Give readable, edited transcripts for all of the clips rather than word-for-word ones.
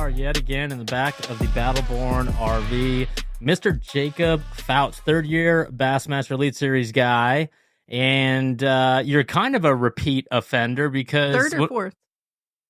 are yet again in the back of the Battleborn RV. Mr. Jacob Foutz, third-year Bassmaster Elite Series guy, and you're kind of a repeat offender because... Third or fourth?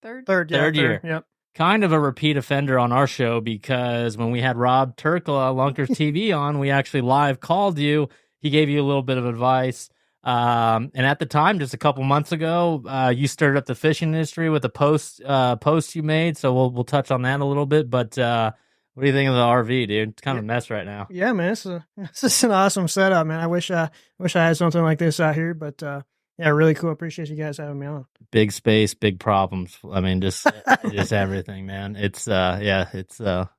Third year. Yep. Kind of a repeat offender on our show because when we had Rob Turkla, Lunkers TV on, we actually live called you. He gave you a little bit of advice. And at the time, just a couple months ago, you stirred up the fishing industry with a post you made. So we'll touch on that a little bit. But what do you think of the RV, dude? It's kind of a mess right now. Yeah, man, this is an awesome setup, man. I wish I had something like this out here, but yeah, really cool. Appreciate you guys having me on. Big space, big problems. I mean, just everything, man. It's awesome.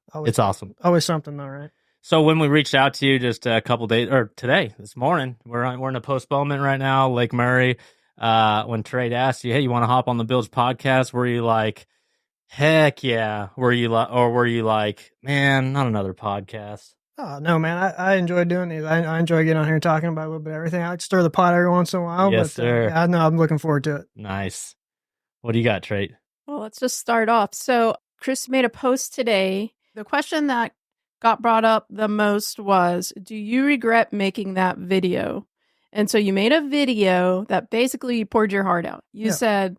Always something, though, right? So when we reached out to you just a couple days, or today, this morning, we're in a postponement right now, Lake Murray. When Trait asked you, hey, you want to hop on the Bilge Podcast? Were you like, heck yeah? Were you like, man, not another podcast? Oh, no, man. I enjoy doing these. I enjoy getting on here and talking about a little bit of everything. I like to stir the pot every once in a while. Yes, but, sir. Yeah, no, I'm looking forward to it. Nice. What do you got, Trait? Well, let's just start off. So Chris made a post today. The question that got brought up the most was, do you regret making that video? And so you made a video that basically you poured your heart out. You said,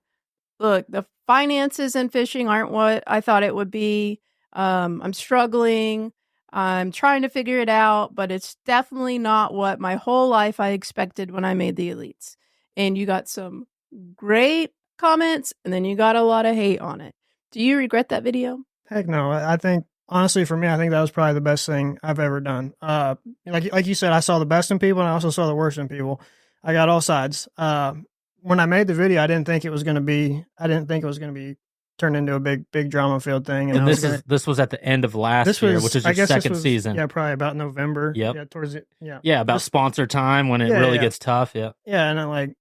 look, the finances in fishing aren't what I thought it would be. I'm struggling. I'm trying to figure it out, but it's definitely not what my whole life I expected when I made the elites. And you got some great comments, and then you got a lot of hate on it. Do you regret that video? Heck no. I think, honestly, for me, I think that was probably the best thing I've ever done. Like you said, I saw the best in people, and I also saw the worst in people. I got all sides. When I made the video, I didn't think it was going to be turned into a big drama filled thing. And this was at the end of last year, which is your second season. Yeah, probably about November. Yep. Yeah, towards it. Yeah. Yeah, about sponsor time when it really gets tough. Yeah. Yeah, and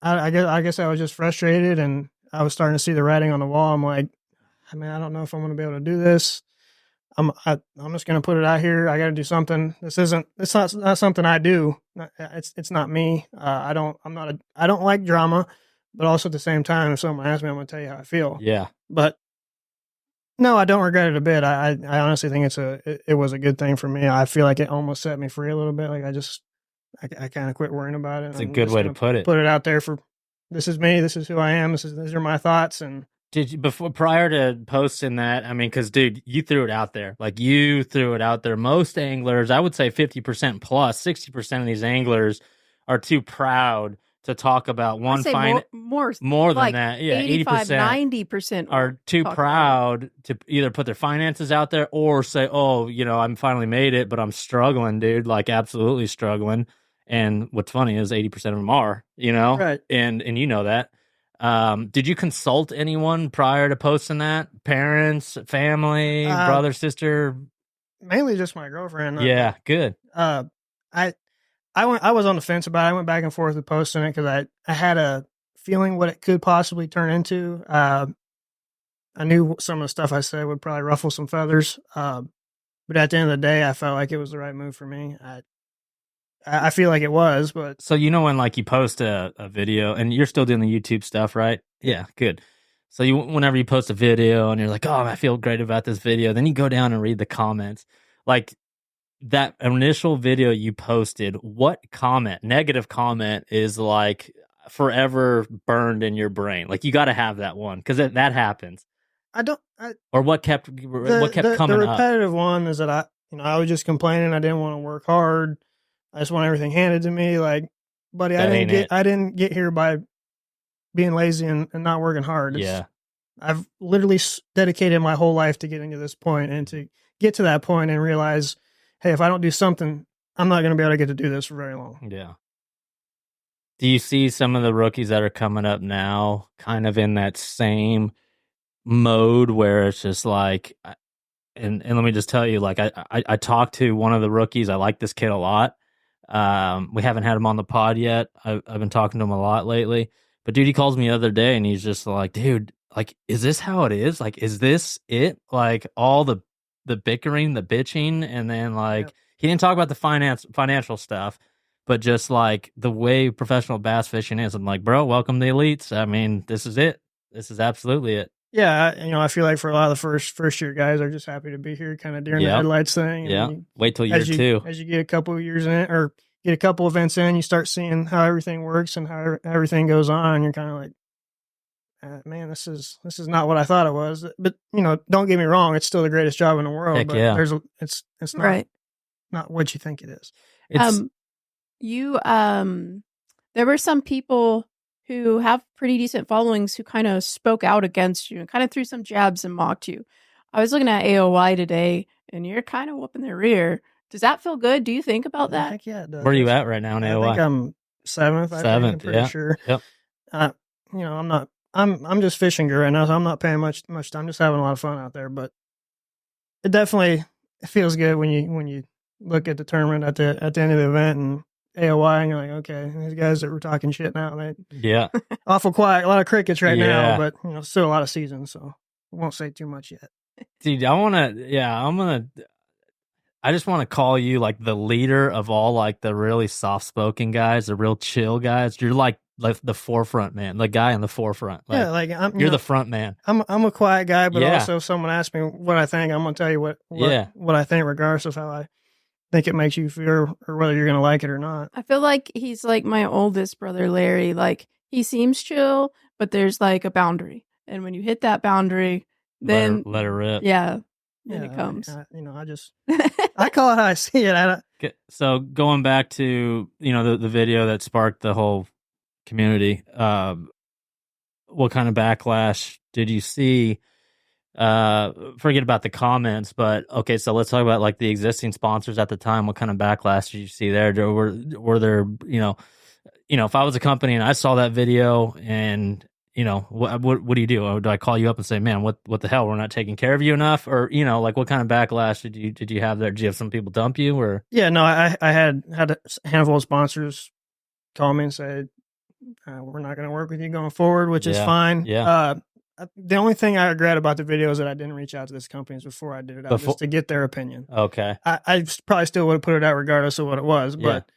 I guess I was just frustrated, and I was starting to see the writing on the wall. I'm like, I mean, I don't know if I'm going to be able to do this. I'm just going to put it out here. I got to do something. It's not something I do. It's not me. I don't like drama, but also at the same time, if someone asks me, I'm going to tell you how I feel. Yeah. But no, I don't regret it a bit. I honestly think it was a good thing for me. I feel like it almost set me free a little bit. Like I kind of quit worrying about it. It's a good way to put it. Put it out there for, this is me. This is who I am. These are my thoughts. And did you, prior to posting that, I mean, because, dude, you threw it out there. Like, you threw it out there. Most anglers, I would say 50% plus, 60% of these anglers are too proud to talk about one more than like that. Yeah, 85, 80%, 90% are too proud to either put their finances out there or say, oh, I'm finally made it, but I'm struggling, dude. Like, absolutely struggling. And what's funny is 80% of them are, right. And you know that. Did you consult anyone prior to posting that? Parents, family, brother, sister? Mainly just my girlfriend. Yeah, good. I was on the fence about it. I went back and forth with posting it because I had a feeling what it could possibly turn into. I knew some of the stuff I said would probably ruffle some feathers. But at the end of the day, I felt like it was the right move for me. I feel like it was, but... So when like you post a video, and you're still doing the YouTube stuff, right? Yeah, good. So whenever you post a video and you're like, oh, I feel great about this video, then you go down and read the comments. Like that initial video you posted, what negative comment is like forever burned in your brain? Like you got to have that one because that happens. What kept coming up? The repetitive one is that I was just complaining I didn't want to work hard. I just want everything handed to me. Like, buddy, I didn't get here by being lazy and not working hard. I've literally dedicated my whole life to getting to this point, and to get to that point and realize, hey, if I don't do something, I'm not going to be able to get to do this for very long. Yeah. Do you see some of the rookies that are coming up now kind of in that same mode where it's just like, and let me just tell you, like, I talked to one of the rookies. I like this kid a lot. We haven't had him on the pod yet. I've been talking to him a lot lately, but dude, he calls me the other day and he's just like, dude, like, is this how it is? Like, is this it? Like all the bickering, the bitching. And then like, he didn't talk about the financial stuff, but just like the way professional bass fishing is. I'm like, bro, welcome to the elites. I mean, this is it. This is absolutely it. Yeah, I feel like for a lot of the first year guys are just happy to be here, kind of during the headlights thing. And wait till year 2. As you get a couple of years in, or get a couple events in, you start seeing how everything works and how everything goes on, and you're kind of like, man, this is not what I thought it was. But don't get me wrong, it's still the greatest job in the world. Heck but yeah. It's not not what you think it is. There were some people who have pretty decent followings who kind of spoke out against you and kind of threw some jabs and mocked you. I was looking at AOY today, and you're kind of whooping their rear. Does that feel good? Do you think about that? Heck yeah, it does. Where are you at right now in AOY? I think I'm 7th. I'm pretty sure. Yep. I'm not. I'm just fishing good right now, so I'm not paying much time. I'm just having a lot of fun out there. But it definitely feels good when you look at the tournament at the end of the event and AOY, and you're like, okay, these guys that were talking shit now, awful quiet, a lot of crickets right now, but still a lot of seasons, so I won't say too much yet. Dude, I just want to call you like the leader of all like the really soft-spoken guys, the real chill guys. You're like the forefront man, the guy in the forefront. You're the front man. I'm a quiet guy, but also if someone asks me what I think, I'm gonna tell you what I think, regardless of how I think it makes you feel or whether you're gonna like it or not. I feel like he's like my oldest brother, Larry. Like, he seems chill, but there's like a boundary, and when you hit that boundary, then let her rip. Then it comes. I call it how I see it. So going back to the video that sparked the whole community, what kind of backlash did you see? Forget about the comments, but okay, so let's talk about like the existing sponsors at the time. What kind of backlash did you see there? Were there, if I was a company and I saw that video and what do you do? Do I call you up and say, man, what the hell? We're not taking care of you enough? Or, like what kind of backlash did you have there? Did you have some people dump you or? Yeah, no, I had a handful of sponsors call me and say, we're not going to work with you going forward, which is fine. Yeah. The only thing I regret about the video is that I didn't reach out to these companies before I did it out, just to get their opinion. Okay. I probably still would have put it out regardless of what it was, but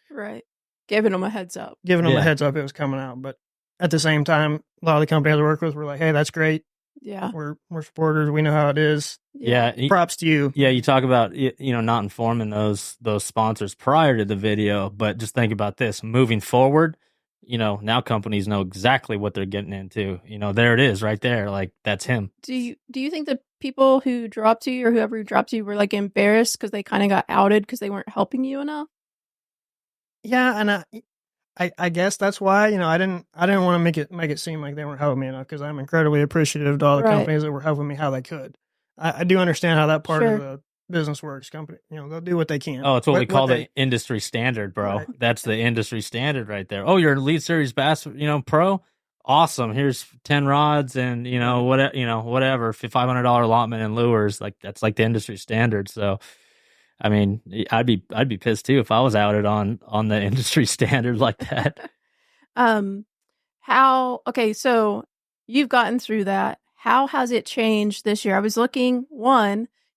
giving them a heads up. Giving them a heads up it was coming out, but at the same time, a lot of the companies I work with were like, "Hey, that's great. Yeah, we're supporters. We know how it is. Yeah, props to you." Yeah, you talk about not informing those sponsors prior to the video, but just think about this moving forward. Now companies know exactly what they're getting into. There it is right there. Like, that's him. Do you think the people who dropped you or whoever dropped you were like embarrassed because they kind of got outed because they weren't helping you enough? Yeah, and I guess that's why, I didn't want to make it seem like they weren't helping me enough, because I'm incredibly appreciative to all the companies that were helping me how they could. I do understand how that part of the business works. Company, they'll do what they can. Oh, it's what we call the industry standard, bro. Right. That's the industry standard right there. Oh, you're a Lead Series Bass, pro. Awesome. Here's 10 rods and whatever, $500 allotment in lures. Like, that's like the industry standard. So, I mean, I'd be pissed too if I was outed on the industry standard like that. So you've gotten through that. How has it changed this year? I was looking,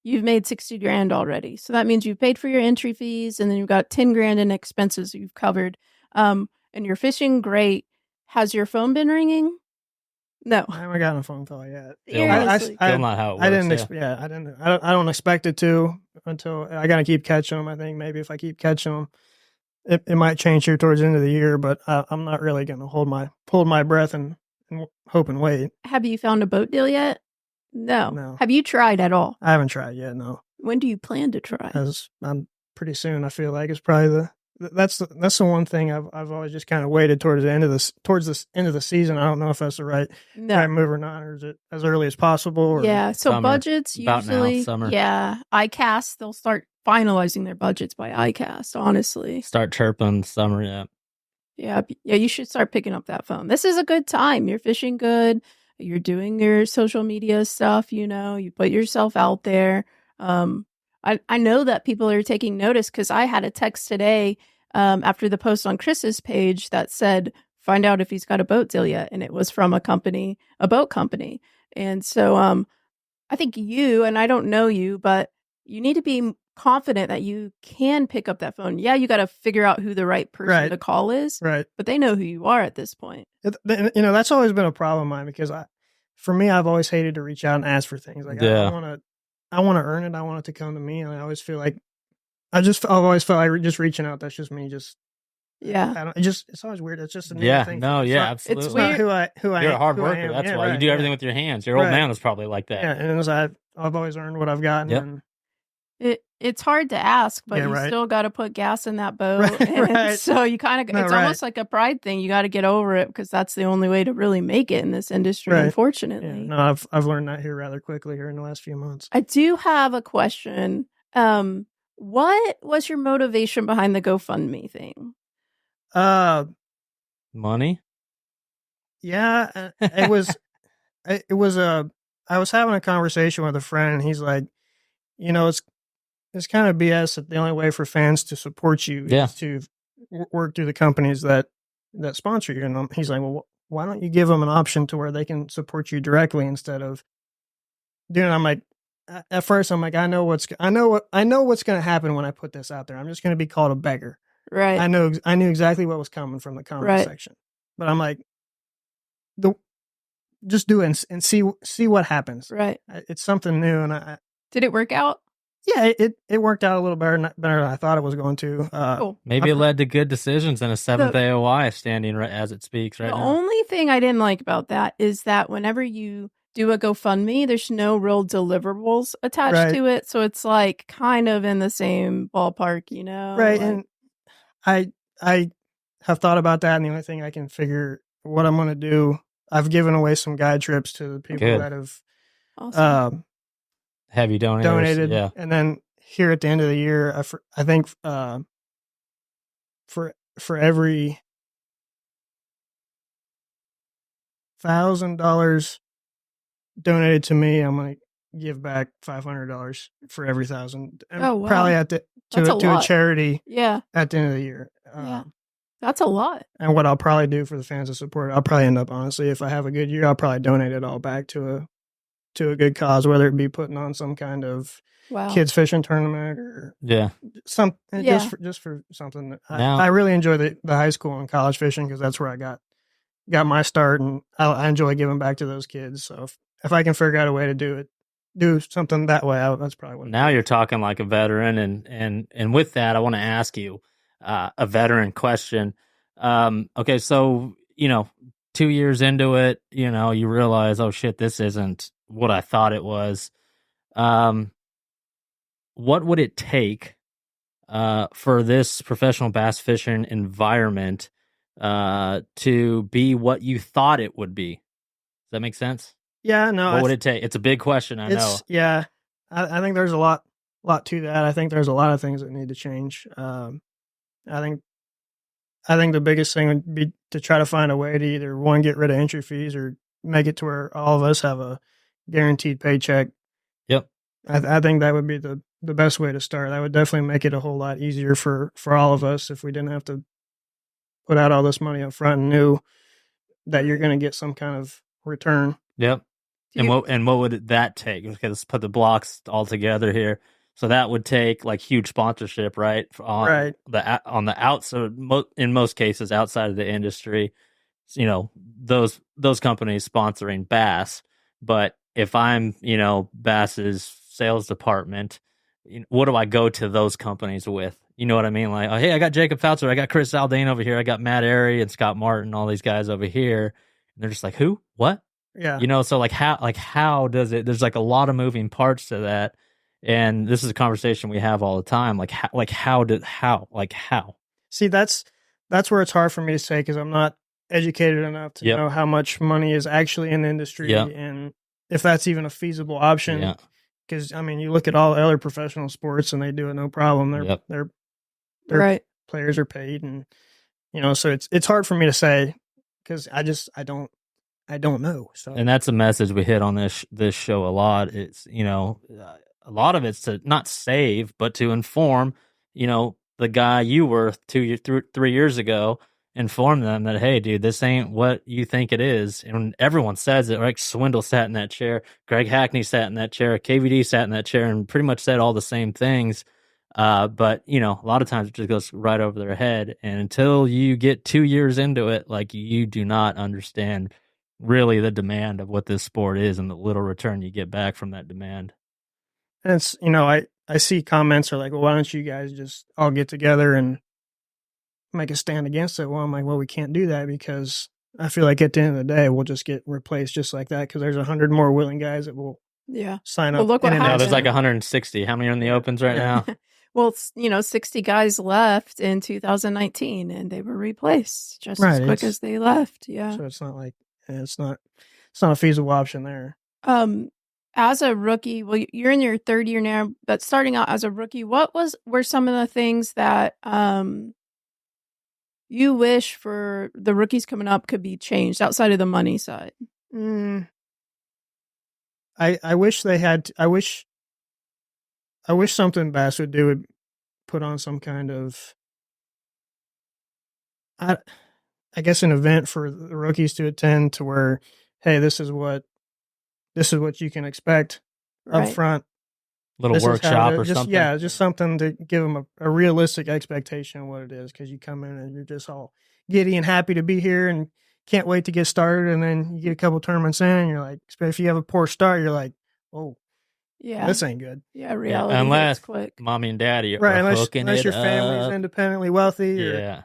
you've made $60,000 already. So that means you've paid for your entry fees, and then you've got $10,000 in expenses you've covered. And you're fishing great. Has your phone been ringing? No, I haven't gotten a phone call yet. Still not how it works. I don't expect it to until I got to keep catching them. I think maybe if I keep catching them, it might change here towards the end of the year. But I'm not really going to hold my breath and hope and wait. Have you found a boat deal yet? No. Have you tried at all? I haven't tried yet. No. When do you plan to try? Because pretty soon. I feel like it's probably that's the one thing I've always just kind of waited towards the end of the season. I don't know if that's the right move or not, or is it as early as possible? Or so summer. Budgets usually, summer. ICAST, they'll start finalizing their budgets by ICAST. Honestly, start chirping summer. Yeah. You should start picking up that phone. This is a good time. You're fishing good. You're doing your social media stuff. You put yourself out there. I know that people are taking notice, because I had a text today after the post on Chris's page that said, find out if he's got a boat deal yet. And it was from a boat company. And so I think and I don't know you, but you need to be confident that you can pick up that phone. Yeah, you got to figure out who the right person to call is. Right. But they know who you are at this point. That's always been a problem of mine, because for me, I've always hated to reach out and ask for things. Like I want to earn it. I want it to come to me. And I always feel like I've always felt like just reaching out. That's just me. It's always weird. It's just a new thing. Absolutely. It's weird. Who I am. You're a hard worker. Am. That's why you do everything with your hands. Your old man was probably like that. Yeah, and I've always earned what I've gotten. Yep. And it's hard to ask, but you still got to put gas in that boat. Right. So you kind of, it's almost like a pride thing. You got to get over it because that's the only way to really make it in this industry, unfortunately. Yeah, no, I've learned that here rather quickly here in the last few months. I do have a question. What was your motivation behind the GoFundMe thing? Money? Yeah, it was I was having a conversation with a friend, and he's like, it's kind of BS that the only way for fans to support you is to work through the companies that sponsor you. And he's like, well, why don't you give them an option to where they can support you directly instead of doing it? I'm like, at first I'm like, I know what's going to happen when I put this out there. I'm just going to be called a beggar. Right. I knew exactly what was coming from the comment section, but I'm like, just do it and see what happens. Right. It's something new. And did it work out? Yeah, it worked out a little better than I thought it was going to. Cool. Maybe it led to good decisions and a 7th AOI standing as it speaks right now. The only thing I didn't like about that is that whenever you do a GoFundMe, there's no real deliverables attached to it. So it's like kind of in the same ballpark, Right. Like, and I have thought about that. And the only thing I can figure what I'm going to do, I've given away some guide trips to the people that have awesome. Have you donated? Yeah. And then here at the end of the year, I think for every $1,000 donated to me, I'm going to give back $500 for every 1,000. Oh, wow. Probably to a charity. Yeah. At the end of the year. Yeah. That's a lot. And what I'll probably do for the fans of support, I'll probably end up, honestly, if I have a good year, I'll probably donate it all back to a good cause, whether it be putting on some kind of kids fishing tournament or just for something. I really enjoy the high school and college fishing because that's where I got my start, and I enjoy giving back to those kids. So if I can figure out a way to do something that way, that's probably what. Now you're talking like a veteran, and with that, I want to ask you a veteran question. Okay, so 2 years into it, you realize, oh shit, this isn't what I thought it was. What would it take for this professional bass fishing environment to be what you thought it would be? Does that make sense? Yeah, no. What would it take? It's a big question, I know. Yeah, I think there's a lot to that. I think there's a lot of things that need to change. I think the biggest thing would be to try to find a way to either, one, get rid of entry fees or make it to where all of us have a guaranteed paycheck. Yep. I think that would be the best way to start. That would definitely make it a whole lot easier for all of us if we didn't have to put out all this money up front and knew that you're going to get some kind of return. Yep. And what would that take? Okay, let's put the blocks all together here. So that would take like huge sponsorship, right? On the outside, in most cases outside of the industry, those companies sponsoring Bass. But if I'm, Bass's sales department, what do I go to those companies with? You know what I mean? Like, oh, hey, I got Jacob Foutz, or I got Chris Zaldain over here. I got Matt Airy and Scott Martin, all these guys over here. And they're just like, who? What? Yeah. So how does it? There's like a lot of moving parts to that. And this is a conversation we have all the time. How? See, that's where it's hard for me to say because I'm not educated enough to know how much money is actually in the industry and if that's even a feasible option. Because you look at all the other professional sports and they do it no problem. Their players are paid, and so it's hard for me to say because I don't know. So, and that's a message we hit on this show a lot. It's a lot of it's to not save, but to inform, the guy you were 3 years ago, inform them that, hey, dude, this ain't what you think it is. And everyone says it, right? Swindle sat in that chair. Greg Hackney sat in that chair. KVD sat in that chair and pretty much said all the same things. But, a lot of times it just goes right over their head. And until you get 2 years into it, like, you do not understand really the demand of what this sport is and the little return you get back from that demand. And it's, I see comments are like, well, why don't you guys just all get together and make a stand against it? Well, I'm like, well, we can't do that because I feel like at the end of the day, we'll just get replaced just like that because there's 100 more willing guys that will sign up. Well, look what happened. No, there's like 160. How many are in the opens right now? Well, 60 guys left in 2019 and they were replaced just as quick as they left. Yeah. So it's not like, it's not a feasible option there. As a rookie, well, you're in your third year now, but starting out as a rookie, what were some of the things that you wish for the rookies coming up could be changed outside of the money side? I wish they had. I wish something B.A.S.S would do would put on some kind of, I guess, an event for the rookies to attend to where, hey, this is what you can expect up front. Little workshop or something. Yeah, just something to give them a realistic expectation of what it is. Because you come in and you're just all giddy and happy to be here and can't wait to get started. And then you get a couple tournaments in and you're like, especially if you have a poor start, you're like, oh, yeah, this ain't good. Yeah, reality unless quick. Mommy and Daddy are unless your family's independently wealthy. Or,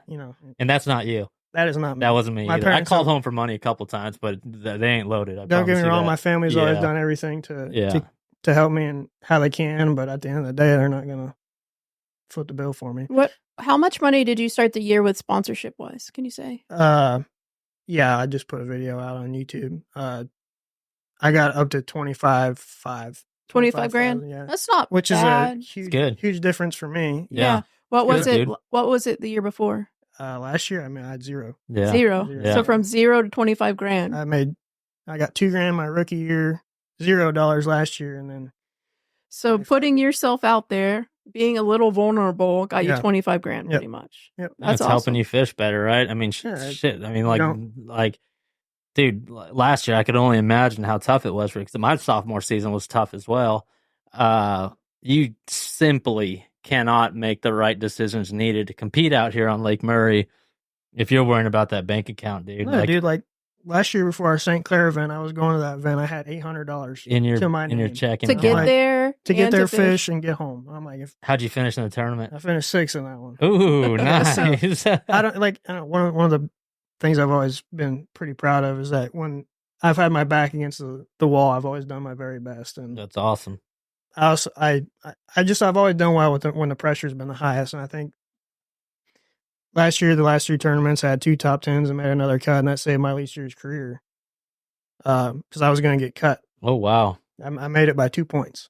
and that's not you. That is not me. That wasn't me either. I called home for money a couple times, but they ain't loaded. Don't get me wrong. My family's always done everything to help me and how they can, but at the end of the day, they're not going to foot the bill for me. How much money did you start the year with sponsorship wise? Can you say? Yeah, I just put a video out on YouTube. I got up to 25,500. 25 grand? Yeah. That's not Which bad. is a huge difference for me. Yeah. What was it? Dude. What was it the year before? Last year, I had zero. Yeah. Zero. Yeah. So from 0 to 25 grand. I got $2,000 my rookie year, $0 last year, and then. So putting yourself out there, being a little vulnerable, got you 25 grand pretty much. Yep. That's awesome. Helping you fish better, right? I mean, shit. I mean, dude, last year I could only imagine how tough it was for because my sophomore season was tough as well. You simply cannot make the right decisions needed to compete out here on Lake Murray if you're worrying about that bank account, dude. No, dude, like last year before our St. Clair event, I was going to that event. I had $800 in your checking to get there, to fish and get home. I'm like, how'd you finish in the tournament? I finished 6th in that one. Ooh, nice. One of the things I've always been pretty proud of is that when I've had my back against the wall, I've always done my very best, and that's awesome. I've always done well when the pressure's been the highest, and I think last year the last 3 tournaments I had 2 top 10s and made another cut, and that saved my least year's career because I was going to get cut. Oh wow! I made it by 2 points,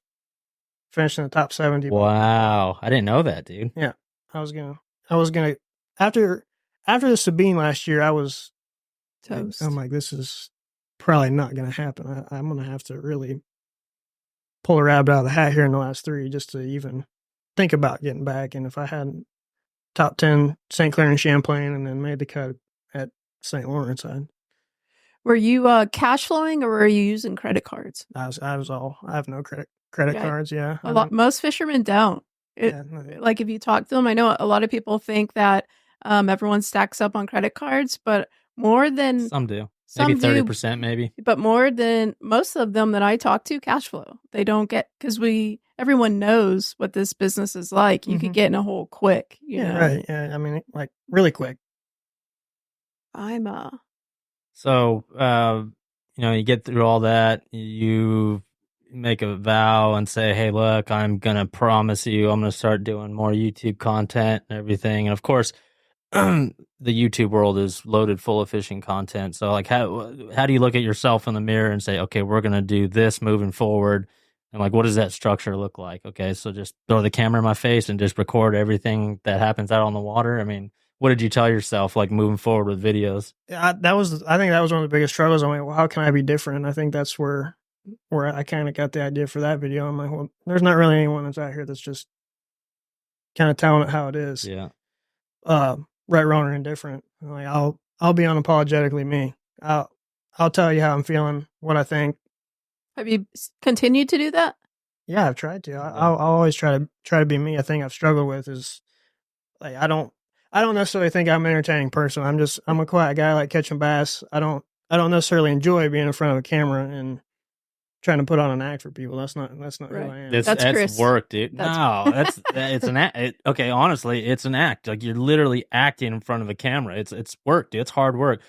finished in the top 70. Wow, I didn't know that, dude. Yeah, I was gonna after the Sabine last year, I was toast. I'm like, this is probably not going to happen. I'm going to have to really pull a rabbit out of the hat here in the last 3 just to even think about getting back. And if I hadn't top 10 St. Clair and Champlain and then made the cut at St. Lawrence, were you cash flowing or were you using credit cards? I have no credit cards. Yeah. Most fishermen don't. Like if you talk to them, I know a lot of people think that everyone stacks up on credit cards, but more than some do. Maybe 30%, maybe. But more than most of them that I talk to, cash flow. They don't get because everyone knows what this business is like. You could get in a hole quick. You know? Right. Yeah. I mean, like really quick. So, you get through all that. You make a vow and say, "Hey, look, I'm gonna promise you, I'm gonna start doing more YouTube content and everything." And of course, the YouTube world is loaded full of fishing content. So like how do you look at yourself in the mirror and say, okay, we're going to do this moving forward? And like, what does that structure look like? Okay. So just throw the camera in my face and just record everything that happens out on the water. I mean, what did you tell yourself like moving forward with videos? I think that was one of the biggest struggles. I'm like, well, how can I be different? And I think that's where I kind of got the idea for that video. I'm like, well, there's not really anyone that's out here that's just kind of telling it how it is. Yeah. Right, wrong, or indifferent. Like I'll be unapologetically me. I'll tell you how I'm feeling, what I think. Have you continued to do that? Yeah, I've tried to. I'll always try to be me. I think I've struggled with is like I don't necessarily think I'm an entertaining person. I'm a quiet guy. I like catching bass. I don't I don't necessarily enjoy being in front of a camera and trying to put on an act for people. That's not Right. who I am. That's Chris. Work, dude. It's an act. Okay, honestly, it's an act. Like you're literally acting in front of a camera. It's work, dude. It's hard work.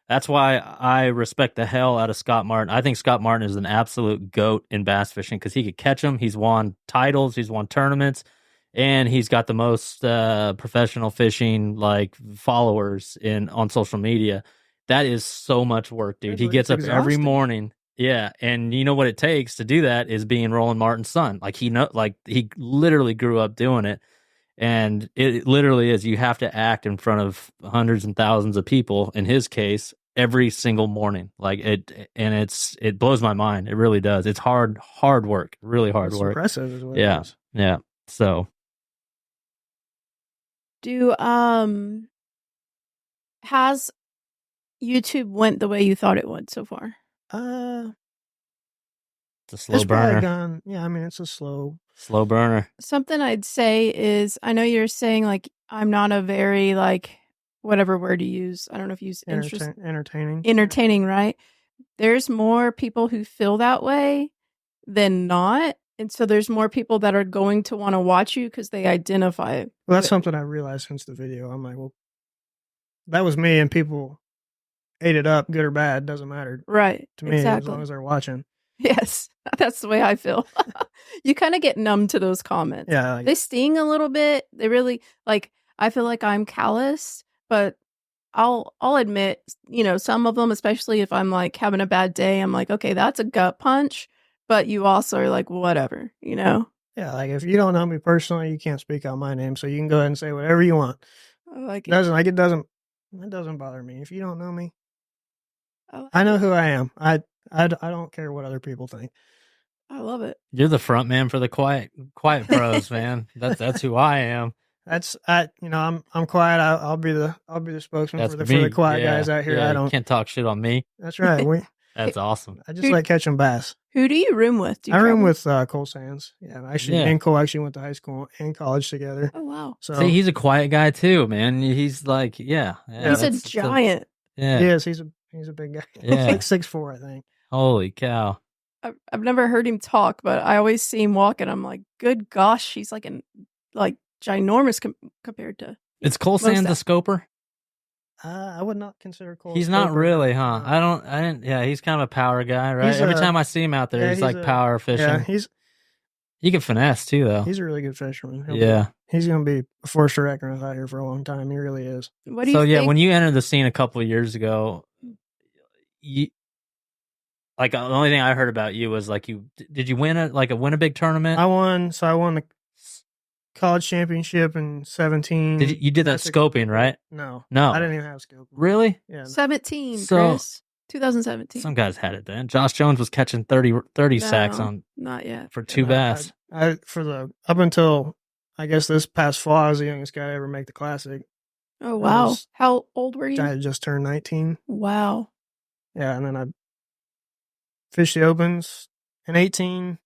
That's why I respect the hell out of Scott Martin. I think Scott Martin is an absolute GOAT in bass fishing because he could catch them. He's won titles. He's won tournaments. And he's got the most professional fishing like followers on social media. That is so much work, dude. He gets up every morning. Yeah, and you know what it takes to do that is being Roland Martin's son. Like he literally grew up doing it, and it literally is. You have to act in front of hundreds and thousands of people. In his case, every single morning, like it, and it blows my mind. It really does. It's hard work, really hard work. Impressive, is what it is. Yeah. So, has YouTube went the way you thought it would so far? It's a slow burner. It's a slow burner. Something I'd say is, I know you're saying like I'm not a very like whatever word you use. I don't know if you use entertaining, right? There's more people who feel that way than not, and so there's more people that are going to want to watch you because they identify. Well, that's something I realized since the video. I'm like, well, that was me, and people ate it up, good or bad, doesn't matter. Right. To me, as long as they're watching. Yes, that's the way I feel. You kind of get numb to those comments. Yeah. They sting a little bit. They really, like, I feel like I'm callous, but I'll admit, some of them, especially if I'm like having a bad day, I'm like, okay, that's a gut punch, but you also are like, whatever, Yeah, like if you don't know me personally, you can't speak out my name, so you can go ahead and say whatever you want. It doesn't bother me. If you don't know me, I know who I am. I don't care what other people think. I love it. You're the front man for the quiet pros, man. That's who I am. I'm quiet. I'll be the spokesman for the quiet guys out here. Yeah, can't talk shit on me. That's right. That's awesome. I just like catching bass. Who do you room with? I room with Cole Sands. Yeah, me and Cole actually went to high school and college together. Oh wow! So see, he's a quiet guy too, man. He's like, he's a giant. Yes, he's a big guy. Yeah. He's like 6'4", I think. Holy cow! I've never heard him talk, but I always see him walking. I'm like, good gosh, he's like ginormous compared to. Is Cole Sands a scoper? I would not consider Cole. He's not really, huh? No. I didn't. Yeah, he's kind of a power guy, right? Every time I see him out there, he's like power fishing. Yeah, he can finesse too, though. He's a really good fisherman. He's going to be a force to reckon with out here for a long time. He really is. What do you think? When you entered the scene a couple of years ago, the only thing I heard about you was like did you win a big tournament? I won the college championship in 17. You did that scoping, right? No, I didn't even have scoping. Really? Yeah. 17, Chris. 2017. Some guys had it then. Josh Jones was catching 30 sacks on. Not yet. For 2 bass. Up until I guess this past fall, I was the youngest guy to ever make the classic. Oh wow! How old were you? I had just turned 19. Wow. Yeah, and then I fished the opens in 18.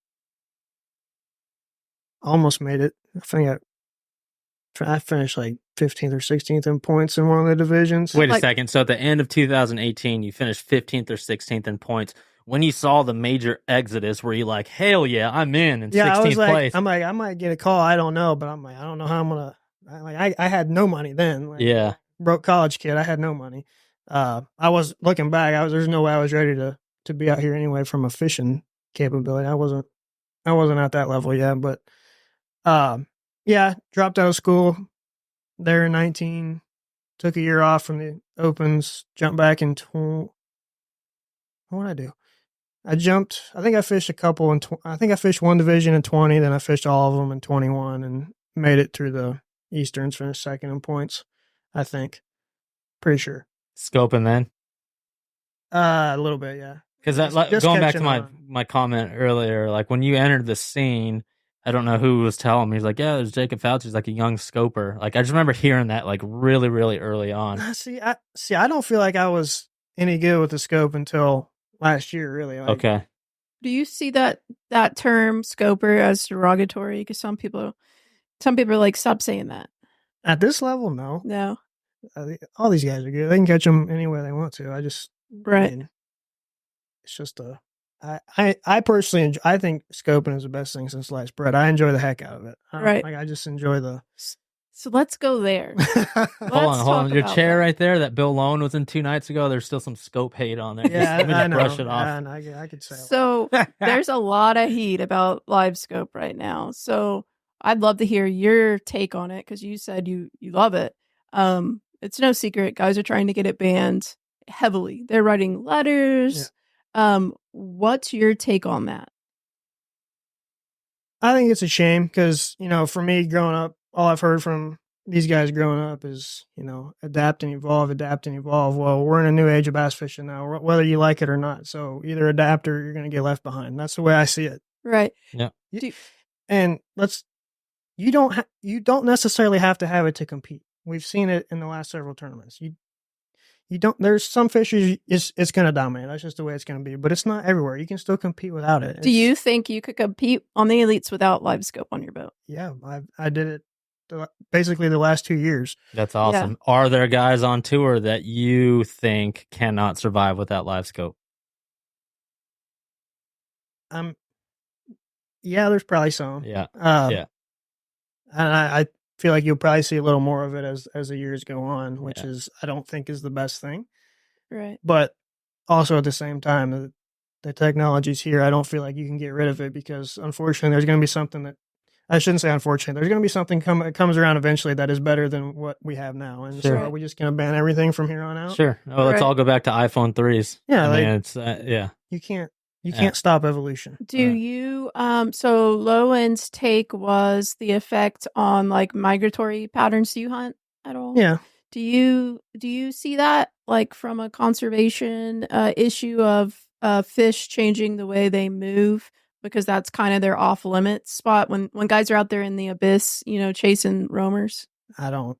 Almost made it. I think I finished like 15th or 16th in points in one of the divisions. Wait a second. So at the end of 2018, you finished 15th or 16th in points. When you saw the major exodus, were you like, hell yeah, I'm in 16th place? I'm like, I might get a call. I don't know, but I'm like, I don't know how I'm going to. I had no money then. Broke college kid. I had no money. I was looking back. There's no way I was ready to be out here anyway from a fishing capability. I wasn't at that level yet, but dropped out of school there in 19, took a year off from the opens, jumped back in what did I do? I think I fished a couple I think I fished one division in 20, then I fished all of them in 21 and made it through the Easterns, finished second in points, I think. Pretty sure. Scoping then? A little bit, yeah. Because going back to my comment earlier, like when you entered the scene, I don't know who was telling me. He's like, yeah, there's Jacob Foutz. He's like a young scoper. Like I just remember hearing that like really, really early on. I don't feel like I was any good with the scope until last year, really. Okay. Do you see that term scoper as derogatory? Because some people are like, stop saying that. At this level, no. No. All these guys are good. They can catch them anywhere they want to. Right. it's just I personally I think scoping is the best thing since sliced bread. I enjoy the heck out of it. I just enjoy the. So let's go there. Hold on. Your chair right there that Bill Lowen was in 2 nights ago, there's still some scope hate on there. Yeah, let me I know. brush it off. I could say. So there's a lot of heat about LiveScope right now. So I'd love to hear your take on it because you said you love it. It's no secret. Guys are trying to get it banned heavily. They're writing letters. Yeah. What's your take on that? I think it's a shame because, for me growing up, all I've heard from these guys growing up is, adapt and evolve. Well, we're in a new age of bass fishing now, whether you like it or not. So either adapt or you're going to get left behind. That's the way I see it. Right. Yeah. You don't necessarily have to have it to compete. We've seen it in the last several tournaments. You don't. There's some fishers it's going to dominate. That's just the way it's going to be. But it's not everywhere. You can still compete without it. Do you think you could compete on the elites without LiveScope on your boat? Yeah, I did it basically the last 2 years. That's awesome. Yeah. Are there guys on tour that you think cannot survive without LiveScope? Yeah, there's probably some. Yeah. And I feel like you'll probably see a little more of it as the years go on, which is I don't think is the best thing. Right. But also at the same time, the technology's here. I don't feel like you can get rid of it because unfortunately there's going to be something that I shouldn't say unfortunately. There's going to be something comes around eventually that is better than what we have now. And so are we just going to ban everything from here on out? Sure. Well, let's all go back to iPhone 3s. Yeah. I mean, it's You can't stop evolution. Do you so Lowen's take was the effect on like migratory patterns. Do you hunt at all? Yeah. Do you see that like from a conservation issue of fish changing the way they move because that's kind of their off limits spot when guys are out there in the abyss, chasing roamers? I don't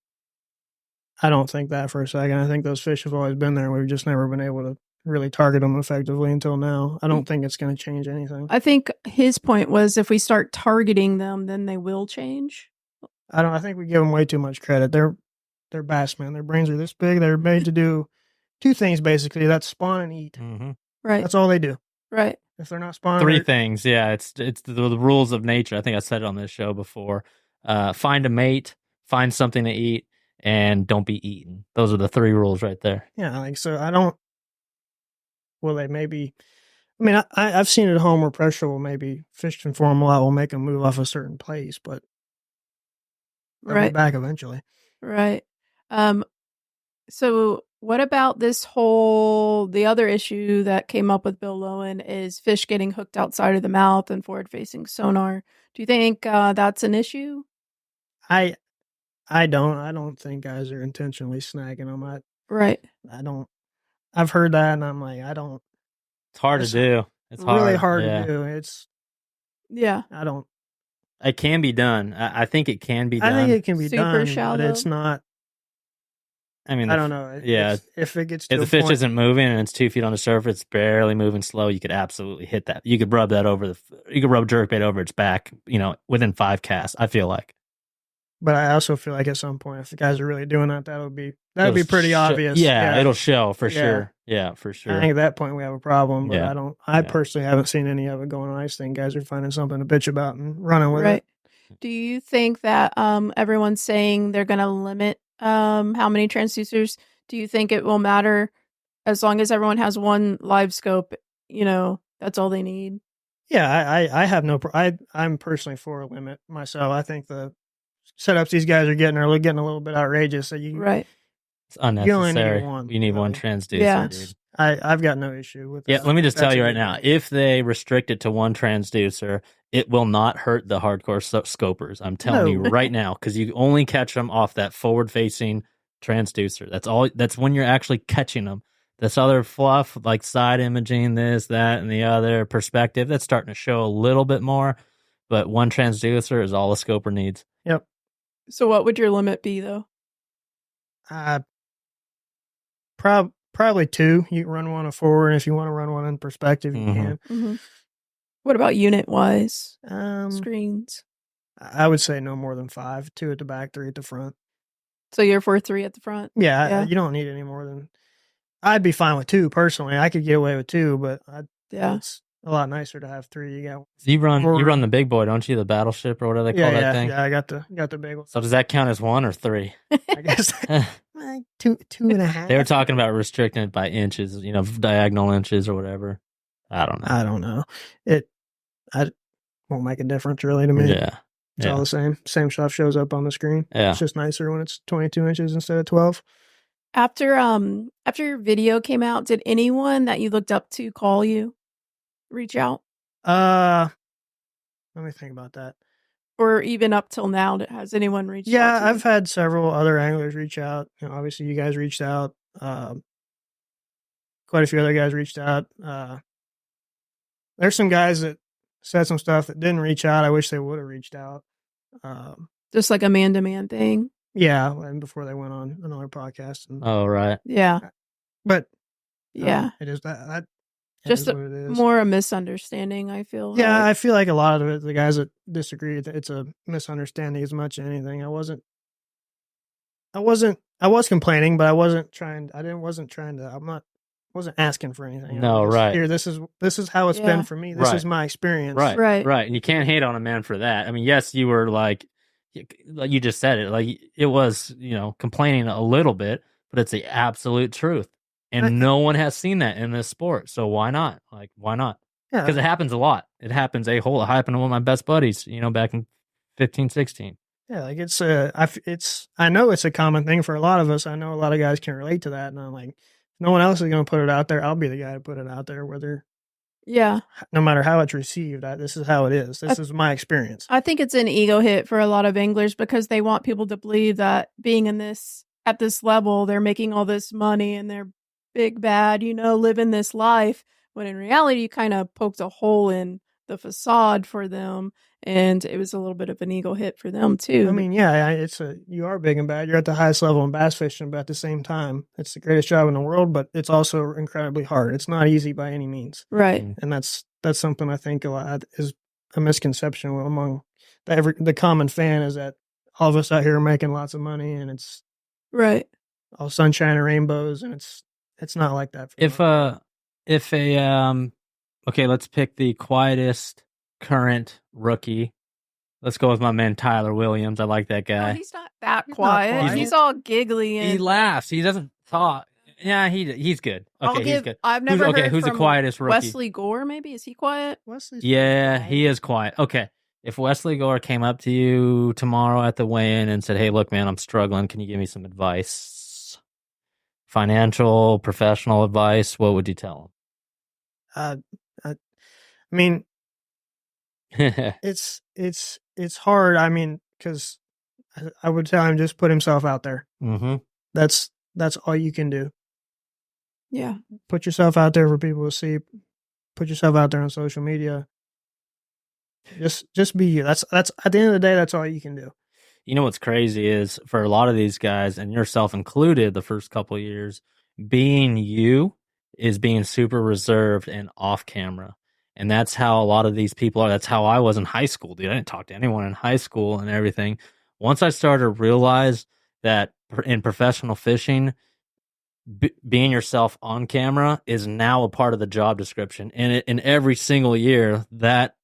think that for a second. I think those fish have always been there. We've just never been able to really target them effectively until now. I don't think it's going to change anything. I think his point was if we start targeting them, then they will change. I think we give them way too much credit. They're bass, man. Their brains are this big. They're made to do 2 things basically. That's spawn and eat. Mm-hmm. Right. That's all they do. Right. If they're not spawning, 3 things. Yeah, it's the rules of nature. I think I said it on this show before. Find a mate, find something to eat, and don't be eaten. Those are the 3 rules right there. Yeah, like so. I don't. Well, they maybe. I mean, I've seen it at home where pressure will maybe fish and form a lot will make them move off a certain place, but they'll be back eventually. Right. So what about the other issue that came up with Bill Lowen is fish getting hooked outside of the mouth and forward-facing sonar. Do you think that's an issue? I don't think guys are intentionally snagging them. Right. I don't. I've heard that, and I'm like, I don't. It's hard to do. It's really hard to do. It's. Yeah. I don't. It can be done. I think it can be done. I think it can be Super done, shallow. but it's not. I mean, I don't know. If it gets to if the fish isn't moving and it's 2 feet on the surface, it's barely moving slow, you could absolutely hit that. You could rub that over you could rub jerkbait over its back, within 5 casts. I feel like. But I also feel like at some point, if the guys are really doing that, that'd be pretty obvious. Yeah, it'll show for sure. Yeah, for sure. I think at that point we have a problem. But I personally haven't seen any of it going on. I just think guys are finding something to bitch about and running with it. Do you think that everyone's saying they're going to limit how many transducers? Do you think it will matter as long as everyone has one LiveScope? That's all they need. Yeah, I have no. I'm personally for a limit myself. I think the setups these guys are getting a little bit outrageous. So it's unnecessary. You need one transducer. Yeah. Dude. I've got no issue with that. Yeah, let me just tell you right now, if they restrict it to one transducer, it will not hurt the hardcore scopers. I'm telling you right now, because you only catch them off that forward-facing transducer. That's all. That's when you're actually catching them. This other fluff, like side imaging, this, that, and the other perspective, that's starting to show a little bit more. But one transducer is all a scoper needs. Yep. So what would your limit be, though? Probably 2. You can run one forward, and if you want to run one in perspective, you can. Mm-hmm. What about unit-wise? Screens? I would say no more than 5. 2 at the back, 3 at the front. So you're for 3 at the front? Yeah. You don't need any more than... I'd be fine with 2, personally. I could get away with 2, but Yeah. It's a lot nicer to have 3. You run the big boy, don't you? The battleship or whatever they call that thing. Yeah, I got the big one. So does that count as 1 or 3? I guess 2.5. They were talking about restricting it by inches, diagonal inches or whatever. I don't know. I won't make a difference really to me. Yeah. It's all the same. Same stuff shows up on the screen. Yeah. It's just nicer when it's 22 inches instead of 12. After your video came out, did anyone that you looked up to call you? Reach out? Let me think about that. Or even up till now, has anyone reached out? Yeah, I've had several other anglers reach out. Obviously, you guys reached out. Quite a few other guys reached out. There's some guys that said some stuff that didn't reach out. I wish they would have reached out. Just like a man-to-man thing? Yeah, and before they went on another podcast. Oh, right. Yeah. But yeah, it is that just more a misunderstanding, I feel. Yeah, I feel like a lot of it, the guys that disagree, it's a misunderstanding as much as anything. I was complaining, but I wasn't asking for anything. No, right. Here, this is how it's been for me. This is my experience. Right. And you can't hate on a man for that. I mean, yes, you were like you just said it, like it was, complaining a little bit, but it's the absolute truth. And no one has seen that in this sport. So why not? Like, why not? Yeah. Because it happens a lot. It happened to one of my best buddies, back in 15, 16. Yeah, like I know it's a common thing for a lot of us. I know a lot of guys can relate to that. And I'm like, no one else is going to put it out there. I'll be the guy to put it out there, no matter how it's received. This is how it is. This is my experience. I think it's an ego hit for a lot of anglers because they want people to believe that being at this level, they're making all this money and they're big bad, living this life. When in reality, you kind of poked a hole in the facade for them, and it was a little bit of an ego hit for them too. I mean, yeah, you are big and bad. You're at the highest level in bass fishing, but at the same time, it's the greatest job in the world. But it's also incredibly hard. It's not easy by any means, right? And that's something I think a lot is a misconception among the common fan, is that all of us out here are making lots of money and it's right, all sunshine and rainbows, and it's not like that. Okay, let's pick the quietest current rookie. Let's go with my man Tyler Williams. I like that guy. Oh, he's not that quiet. He's all giggly and he laughs. He doesn't talk. Yeah, he's good. Okay, he's good. I've never heard who's from the quietest rookie? Wesley Gore, maybe? Is he quiet? He is quiet. Okay. If Wesley Gore came up to you tomorrow at the weigh-in and said, "Hey, look, man, I'm struggling. Can you give me some advice? Financial, professional advice," what would you tell him? I mean, it's hard. I mean, because I would tell him just put himself out there. Mm-hmm. That's all you can do. Yeah. Put yourself out there for people to see. Put yourself out there on social media. Just be you. That's at the end of the day, that's all you can do. You know what's crazy is for a lot of these guys, and yourself included, the first couple of years, being you is being super reserved and off camera. And that's how a lot of these people are. That's how I was in high school, dude. I didn't talk to anyone in high school and everything. Once I started to realize that in professional fishing, being yourself on camera is now a part of the job description. And in every single year, that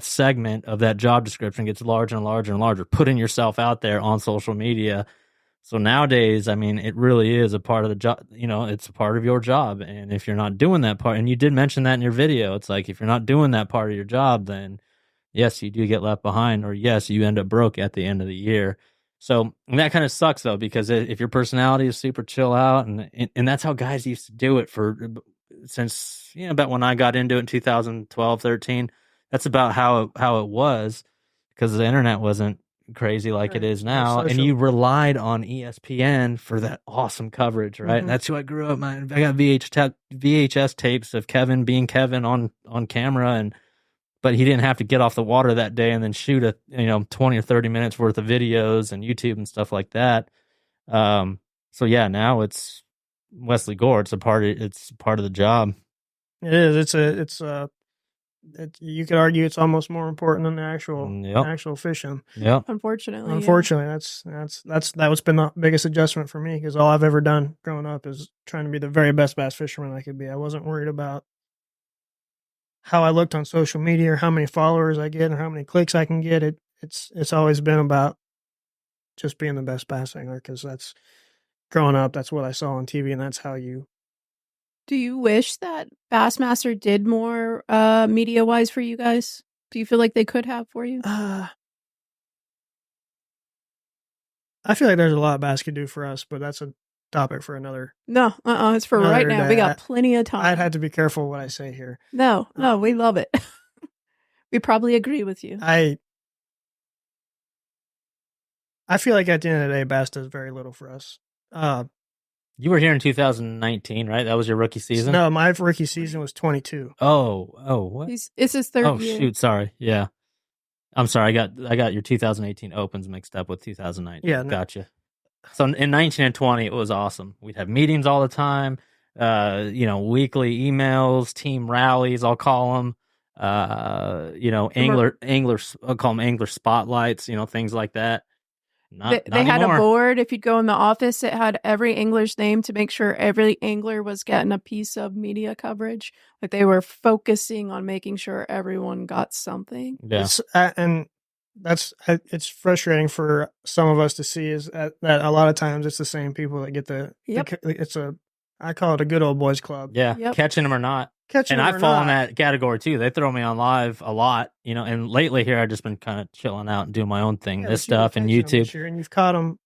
segment of that job description gets larger and larger and larger, putting yourself out there on social media. So nowadays, I mean, it really is a part of the job. It's a part of your job. And if you're not doing that part, and you did mention that in your video, it's like, if you're not doing that part of your job, then yes, you do get left behind, or yes, you end up broke at the end of the year. So that kind of sucks though, because if your personality is super chill out, and that's how guys used to do it since about when I got into it in 2012, 13, that's about how it was, because the internet wasn't crazy like it is now, and you relied on ESPN for that awesome coverage, right? Mm-hmm. That's who I grew up. I got VHS tapes of Kevin being Kevin on camera, but he didn't have to get off the water that day and then shoot 20 or 30 minutes worth of videos and YouTube and stuff like that. So yeah, now it's Wesley Gore. It's part of the job. It is. You could argue it's almost more important than the actual fishing. Yeah. Unfortunately, that's what's been the biggest adjustment for me, because all I've ever done growing up is trying to be the very best bass fisherman I could be. I wasn't worried about how I looked on social media or how many followers I get or how many clicks I can get. It's always been about just being the best bass angler, because that's growing up, that's what I saw on TV, and that's how you. Do you wish that Bassmaster did more media wise for you guys? Do you feel like they could have for you? I feel like there's a lot Bass could do for us, but that's a topic for another. No, it's for right now. Day. We got plenty of time. I'd have to be careful what I say here. No, we love it. We probably agree with you. I feel like at the end of the day, Bass does very little for us. You were here in 2019, right? That was your rookie season? No, my rookie season was 22. Oh, what? It's his third year. Oh, shoot, sorry. Yeah. I'm sorry, I got your 2018 Opens mixed up with 2019. Yeah. Gotcha. So in 19 and 20, it was awesome. We'd have meetings all the time, weekly emails, team rallies, I'll call them. Anglers, I'll call them angler spotlights, things like that. They had a board. If you'd go in the office, it had every angler's name to make sure every angler was getting a piece of media coverage. Like they were focusing on making sure everyone got something. Yeah. It's frustrating for some of us to see is that a lot of times it's the same people that get I call it a good old boys club. Yeah. Yep. Catching them or not. I fall in that category too. They throw me on live a lot, and lately here I've just been kind of chilling out and doing my own thing, this stuff and YouTube. And you've caught them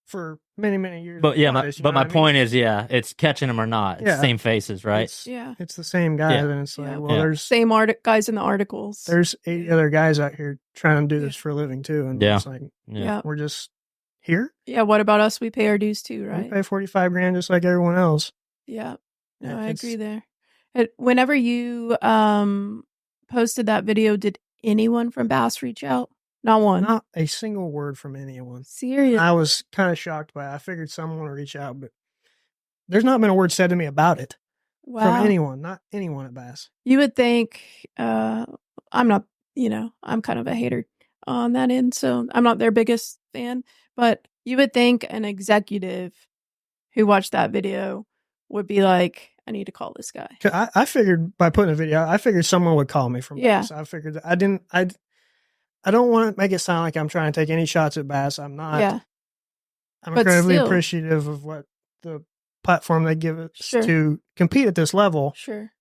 for many, many years. But yeah, my point is, it's catching them or not. It's same faces, right? It's the same guy. Yeah. And it's like, there's same guys in the articles. There's 80 other guys out here trying to do this for a living too. And it's like, we're just here. Yeah. What about us? We pay our dues too, right? We pay $45,000 just like everyone else. Yeah. No, I agree there. Whenever you posted that video, did anyone from Bass reach out? Not one. Not a single word from anyone. Seriously. I was kind of shocked by it. I figured someone would reach out, but there's not been a word said to me about it from anyone, not anyone at Bass. You would think, I'm not, I'm kind of a hater on that end, so I'm not their biggest fan, but you would think an executive who watched that video would be like, I need to call this guy. I figured by putting a video, I figured someone would call me from Bass. I figured I don't want to make it sound like I'm trying to take any shots at Bass. I'm not. Yeah. I'm incredibly appreciative of what the platform they give us to compete at this level. Sure.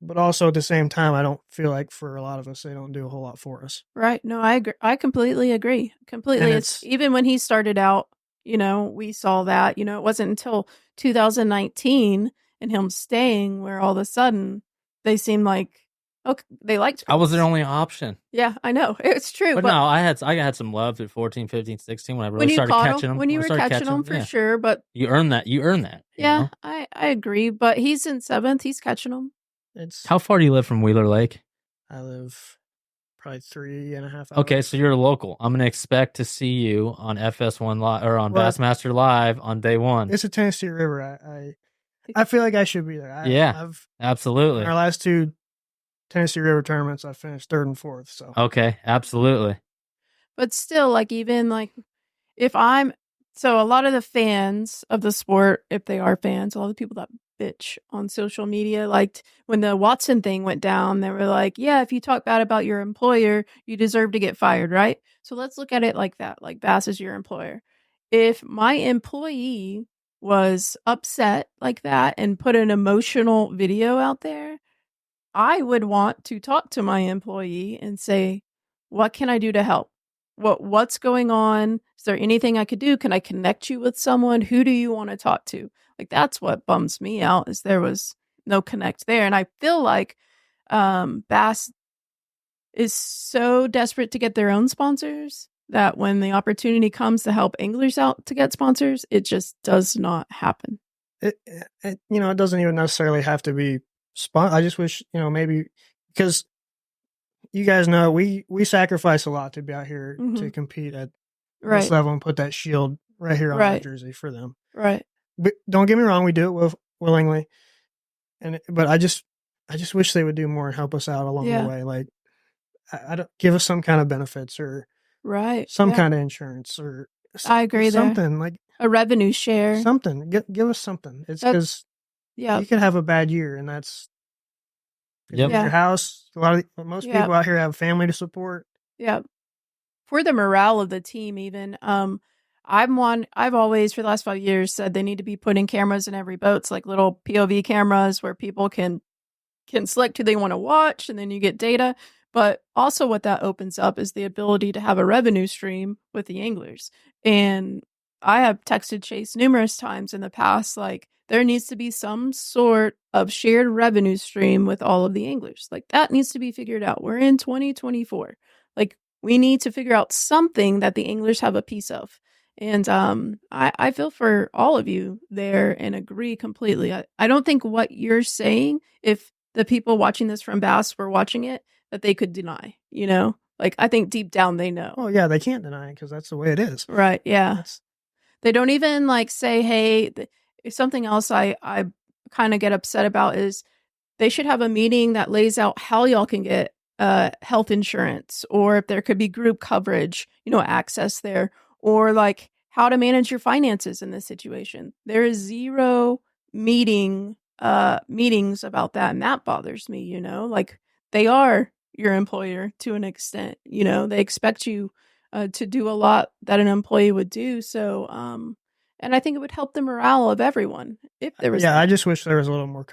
But also at the same time, I don't feel like for a lot of us, they don't do a whole lot for us. Right. No, I agree. I completely agree. Completely. It's even when he started out, we saw that, it wasn't until 2019 and him staying where all of a sudden they seemed like, okay, they liked I was their only option. Yeah, I know. It's true. But no, I had some love at 14, 15, 16 when I really started catching them. When you were catching them, for sure. But you earn that. Yeah, I agree. But he's in 7th. He's catching them. How far do you live from Wheeler Lake? I live probably 3.5 hours. Okay, so you're a local. I'm going to expect to see you on FS1 Live or on Bassmaster Live on day one. It's a Tennessee River. I feel like I should be there. Absolutely. In our last 2 Tennessee River tournaments, I finished 3rd and 4th. So okay, absolutely. But still, if I'm so a lot of the fans of the sport, if they are fans, a lot of the people that bitch on social media, like when the Watson thing went down, they were like, yeah, if you talk bad about your employer, you deserve to get fired, right? So let's look at it like that, like Bass is your employer. If my employee was upset like that and put an emotional video out there, I would want to talk to my employee and say, what can I do to help? What's going on? Is there anything I could do? Can I connect you with someone? Who do you want to talk to? Like, that's what bums me out, is there was no connect there. And I feel like Bass is so desperate to get their own sponsors that when the opportunity comes to help anglers out to get sponsors, it just does not happen. It doesn't even necessarily have to be I just wish, maybe, because you guys know we sacrifice a lot to be out here to compete at this level and put that shield right here on our jersey for them. Right. But don't get me wrong, we do it willingly. But I just wish they would do more and help us out along the way. Like, I don't give us some kind of benefits or some kind of insurance or I agree something there. Like a revenue share. Something. Give us something. It's because you could have a bad year, and that's Because your house, most people out here have family to support. Yeah. For the morale of the team, even, I've always, for the last 5 years, said they need to be putting cameras in every boat. It's like little POV cameras where people can select who they want to watch, and then you get data. But also what that opens up is the ability to have a revenue stream with the anglers. And I have texted Chase numerous times in the past, like, there needs to be some sort of shared revenue stream with all of the anglers. Like, that needs to be figured out. We're in 2024. Like, we need to figure out something that the anglers have a piece of. And I feel for all of you there and agree completely. I don't think what you're saying, if the people watching this from B.A.S.S were watching it, that they could deny, Like, I think deep down they know. Oh, yeah, they can't deny it because that's the way it is. Right, yeah. They don't even, like, say, hey, something else I kind of get upset about is they should have a meeting that lays out how y'all can get health insurance, or if there could be group coverage, access there, or, like, how to manage your finances in this situation. There is zero meetings about that, and that bothers me, Like, they are your employer to an extent, they expect you to do a lot that an employee would do. So, and I think it would help the morale of everyone if there was. Yeah, I just wish there was a little more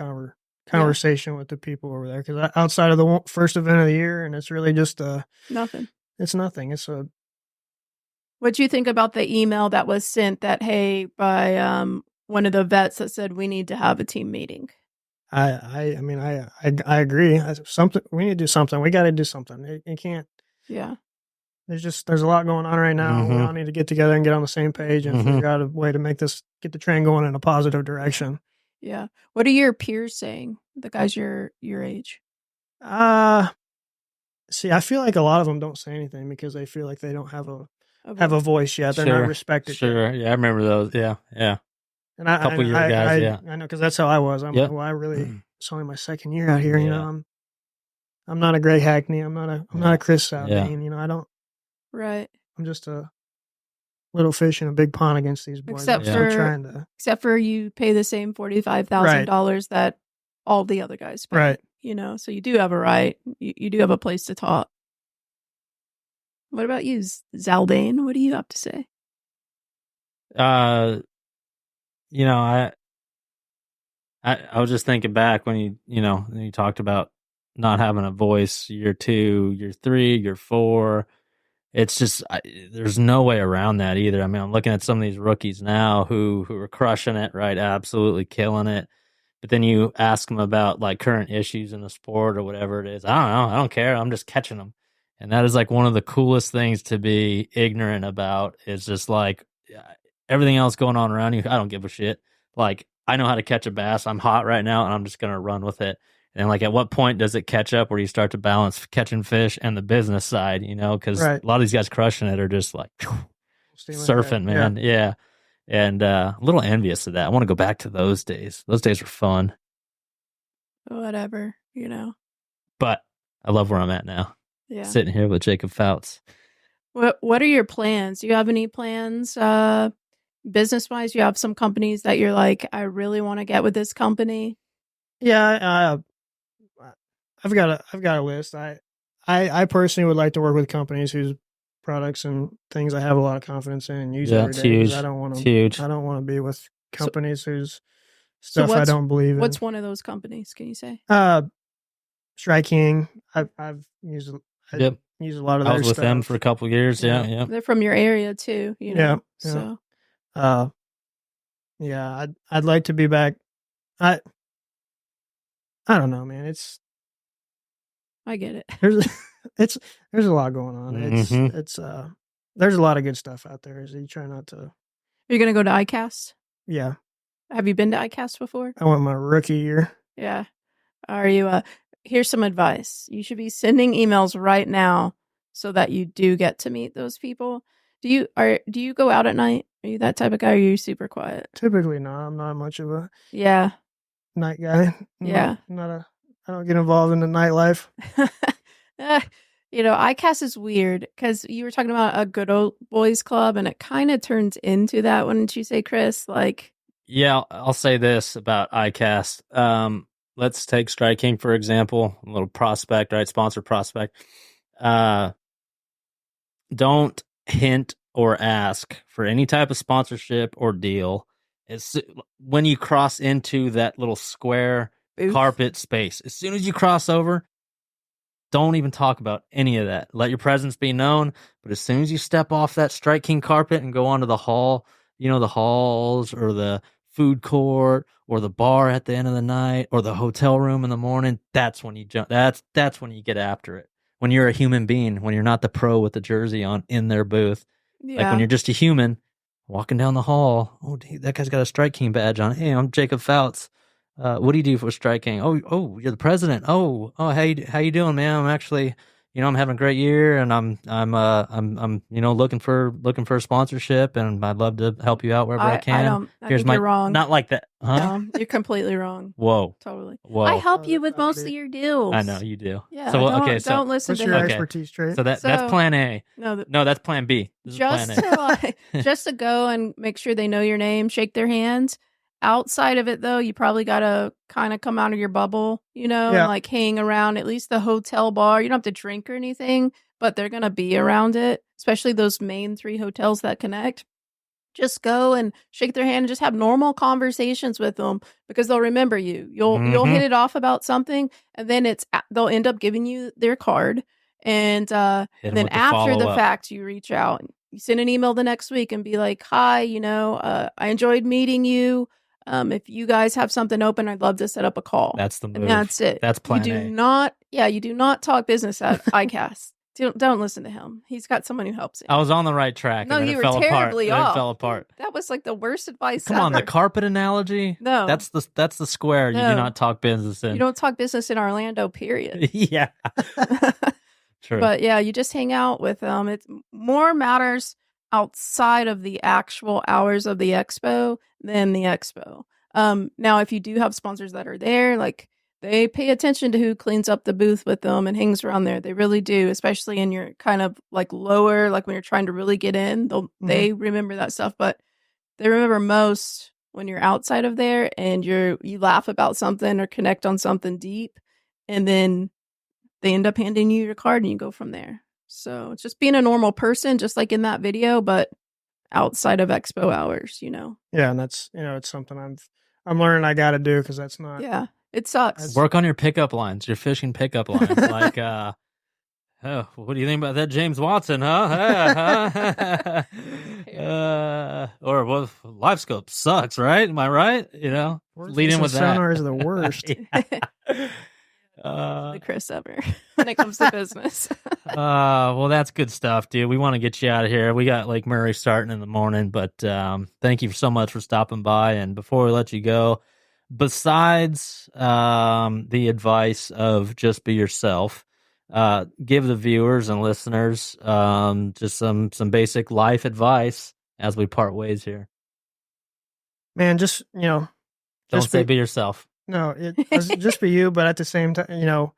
conversation with the people over there, because outside of the first event of the year, and it's really just nothing. It's nothing. What do you think about the email that was sent that, hey, by one of the vets that said we need to have a team meeting? I mean, I agree. We need to do something. We got to do something. It can't. Yeah. There's a lot going on right now. Mm-hmm. We all need to get together and get on the same page and figure out a way to get the train going in a positive direction. Yeah. What are your peers saying? The guys your age? See, I feel like a lot of them don't say anything because they feel like they don't have a voice yet. They're not respected. Sure. Yeah, I remember those. Yeah. And a couple year guys, I know, because that's how I was. I'm like, well, it's only my second year out here. I'm not a Greg Hackney. I'm not a Chris Zaldain. I don't. Right. I'm just a little fish in a big pond against these boys. Except for you pay the same $45,000 that all the other guys pay. Right. So you do have a right. You do have a place to talk. What about you, Zaldain? What do you have to say? I was just thinking back when you talked about not having a voice, year 2, year 3, year 4. It's just, there's no way around that either. I mean, I'm looking at some of these rookies now who are crushing it, right? Absolutely killing it. But then you ask them about, like, current issues in the sport or whatever it is. I don't know. I don't care. I'm just catching them. And that is, like, one of the coolest things to be ignorant about, is just, like, everything else going on around you. I don't give a shit. Like, I know how to catch a bass. I'm hot right now, and I'm just going to run with it. And, like, at what point does it catch up where you start to balance catching fish and the business side, because a lot of these guys crushing it are just like surfing, man. Yeah. And a little envious of that. I want to go back to those days. Those days were fun. Whatever, But I love where I'm at now. Yeah. Sitting here with Jacob Foutz. What are your plans? Do you have any plans business-wise? You have some companies that you're like, I really want to get with this company? Yeah, I've got a list. I personally would like to work with companies whose products and things I have a lot of confidence in and use every day. Huge. I don't want to. Huge. I don't want to be with companies whose stuff I don't believe in. What's one of those companies? Can you say? Strike King. I've used. Use a lot of their stuff. I was with them for a couple of years. Yeah. They're from your area too. So. I'd like to be back. I don't know, man. I get it. There's a lot going on. It's there's a lot of good stuff out there. So you try not to. Are you gonna go to ICAST? Yeah. Have you been to ICAST before? I went my rookie year. Yeah. Are you? Here's some advice. You should be sending emails right now so that you do get to meet those people. Do you go out at night? Are you that type of guy, or are you super quiet? Typically, no. I'm not much of a night guy. I don't get involved in the nightlife. ICAST is weird because you were talking about a good old boys club, and it kind of turns into that, wouldn't you say, Chris? Like, yeah, I'll say this about ICAST. let's take Strike King, for example, a little prospect, right? Sponsor prospect. Don't hint or ask for any type of sponsorship or deal. When you cross into that little square carpet space, as soon as you cross over, don't even talk about any of that. Let your presence be known. But as soon as you step off that Strike King carpet and go onto the hall, the halls or the food court or the bar at the end of the night or the hotel room in the morning, that's when you jump. That's when you get after it. When you're a human being, when you're not the pro with the jersey on in their booth. Yeah. Like when you're just a human walking down the hall. Oh, dude, that guy's got a Strike King badge on. Hey, I'm Jacob Foutz. What do you do for Strike King? Oh, you're the president. Oh, how you doing, man? I'm actually, I'm having a great year, and I'm looking for a sponsorship, and I'd love to help you out wherever I can. I think you're wrong. Not like that, huh? No, you're completely wrong. Whoa, totally. Whoa. I help you with most of your deals. I know you do. Yeah. So don't listen to your him. expertise, Trait? So that's plan A. No, that's plan B. This is plan A. Just to go and make sure they know your name, shake their hands. Outside of it, though, you probably got to kind of come out of your bubble, and like hang around at least the hotel bar. You don't have to drink or anything, but they're going to be around it, especially those main 3 hotels that connect. Just go and shake their hand and just have normal conversations with them because they'll remember you. You'll hit it off about something, and then they'll end up giving you their card. And then after the fact, you reach out. You send an email the next week and be like, "Hi, I enjoyed meeting you. If you guys have something open, I'd love to set up a call." That's the move. And that's it. That's plan A. You do not talk business at ICAST. Don't listen to him. He's got someone who helps him. I was on the right track. No, and then you it were fell terribly apart. off. It fell apart. That was like the worst advice Come ever. on, the carpet analogy? No. That's the square No. you do not talk business in. You don't talk business in Orlando, period. Yeah. True. But yeah, you just hang out with them. It's more matters outside of the actual hours of the expo than the expo. Now, if you do have sponsors that are there, like they pay attention to who cleans up the booth with them and hangs around there. They really do, especially in your kind of like lower, like when you're trying to really get in, they remember that stuff. But they remember most when you're outside of there and you laugh about something or connect on something deep, and then they end up handing you your card and you go from there. So it's just being a normal person, just like in that video, but outside of expo hours, Yeah, and that's it's something I'm learning I got to do because that's not. Yeah, it sucks. Work on your pickup lines, your fishing pickup lines. Like, oh, what do you think about that James Watson, huh? Or well, LiveScope sucks, right? Am I right? Lead in with that. Sonar is the worst. The Chris ever when it comes to business. Well, that's good stuff, dude. We want to get you out of here. We got Lake Murray starting in the morning, but thank you so much for stopping by. And before we let you go, besides the advice of just be yourself, give the viewers and listeners just some basic life advice as we part ways here. Man, just don't say be yourself. No, just be you, but at the same time,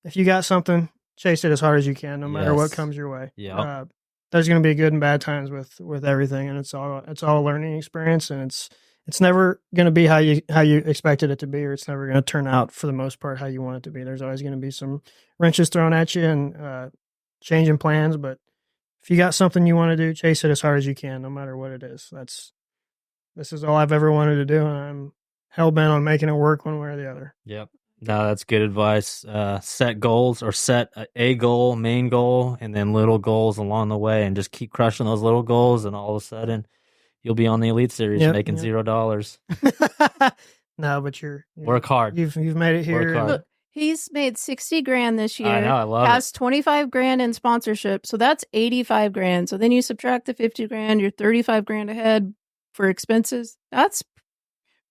if you got something, chase it as hard as you can, no matter what comes your way. Yeah. There's going to be good and bad times with everything, and it's all a learning experience, and it's never going to be how you expected it to be, or it's never going to turn out for the most part how you want it to be. There's always going to be some wrenches thrown at you and changing plans, but if you got something you want to do, chase it as hard as you can, no matter what it is. This is all I've ever wanted to do, and I'm hell-bent on making it work one way or the other. Yep. No, that's good advice. Set goals, or set a goal, main goal, and then little goals along the way, and just keep crushing those little goals, and all of a sudden you'll be on the Elite Series making $0. No, but you're work hard. You've made it here. Work hard. Look, he's made $60,000 this year. I know, I love has $25,000 in sponsorship, so that's $85,000. So then you subtract the $50,000, you're $35,000 ahead for expenses. That's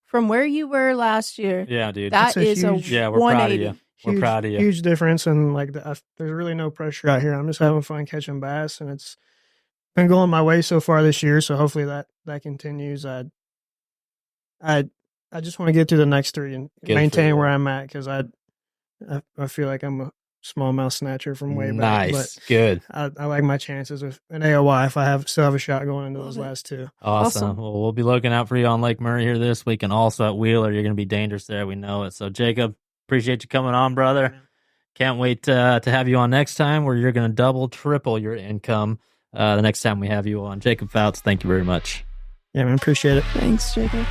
from where you were last year. Yeah, dude. That is a we're proud of you. Huge, we're proud of you. Huge difference, and there's really no pressure out here. I'm just having fun catching bass, and it's been going my way so far this year. So hopefully that continues. I just want to get through the next 3 and maintain where I'm at, because I feel like I'm a smallmouth snatcher from way back. Nice, good. I like my chances with an AOY if I still have a shot going into those last 2. Awesome. Well, we'll be looking out for you on Lake Murray here this week, and also at Wheeler. You're going to be dangerous there. We know it. So, Jacob, Appreciate you coming on, brother. Can't wait to have you on next time, where you're going to double, triple your income the next time we have you on. Jacob Foutz, thank you very much. Yeah, man, appreciate it. Thanks, Jacob.